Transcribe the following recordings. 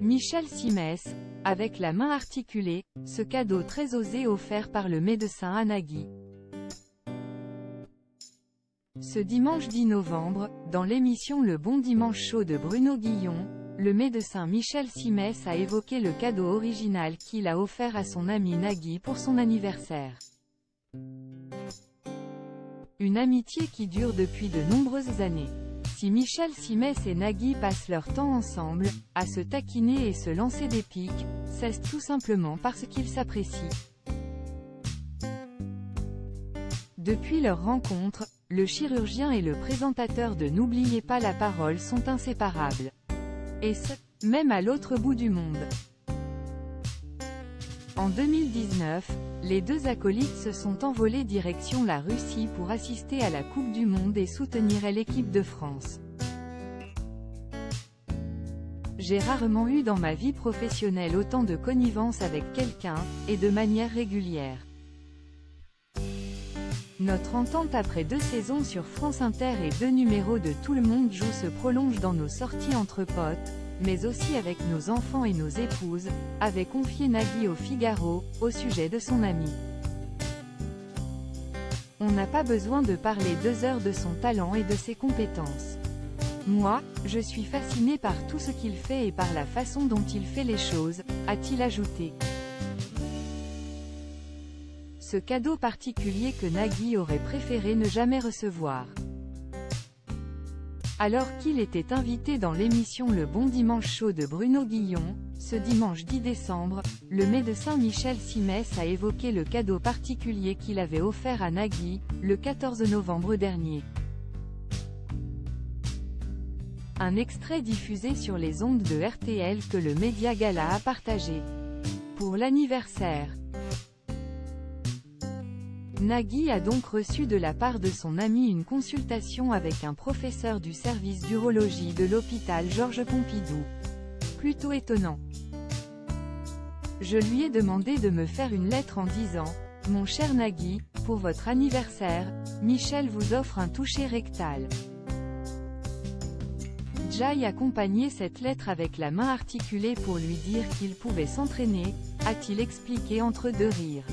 Michel Simès, avec la main articulée, ce cadeau très osé offert par le médecin à Nagui. Ce dimanche 10 novembre, dans l'émission Le Bon Dimanche Show de Bruno Guillon, le médecin Michel Simès a évoqué le cadeau original qu'il a offert à son ami Nagui pour son anniversaire. Une amitié qui dure depuis de nombreuses années. Si Michel Simès et Nagui passent leur temps ensemble, à se taquiner et se lancer des piques, c'est tout simplement parce qu'ils s'apprécient. Depuis leur rencontre, le chirurgien et le présentateur de N'oubliez pas la parole sont inséparables. Et ce, même à l'autre bout du monde. En 2019, les deux acolytes se sont envolés direction la Russie pour assister à la Coupe du Monde et soutenir l'équipe de France. J'ai rarement eu dans ma vie professionnelle autant de connivence avec quelqu'un, et de manière régulière. Notre entente après 2 saisons sur France Inter et 2 numéros de Tout le monde joue se prolonge dans nos sorties entre potes, mais aussi avec nos enfants et nos épouses, avait confié Nagui au Figaro, au sujet de son ami. On n'a pas besoin de parler 2 heures de son talent et de ses compétences. Moi, je suis fasciné par tout ce qu'il fait et par la façon dont il fait les choses, a-t-il ajouté. Ce cadeau particulier que Nagui aurait préféré ne jamais recevoir. Alors qu'il était invité dans l'émission Le Bon Dimanche Show de Bruno Guillon, ce dimanche 10 décembre, le médecin Michel Simès a évoqué le cadeau particulier qu'il avait offert à Nagui, le 14 novembre dernier. Un extrait diffusé sur les ondes de RTL que le Média Gala a partagé. Pour l'anniversaire, Nagui a donc reçu de la part de son ami une consultation avec un professeur du service d'urologie de l'hôpital Georges Pompidou. Plutôt étonnant. Je lui ai demandé de me faire une lettre en disant « Mon cher Nagui, pour votre anniversaire, Michel vous offre un toucher rectal. » Jai accompagnait cette lettre avec la main articulée pour lui dire qu'il pouvait s'entraîner, a-t-il expliqué entre 2 rires.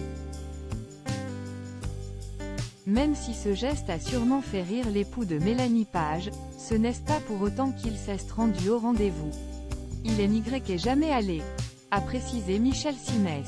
Même si ce geste a sûrement fait rire l'époux de Mélanie Page, ce n'est pas pour autant qu'il s'est rendu au rendez-vous. Il n'est jamais allé, a précisé Michel Simès.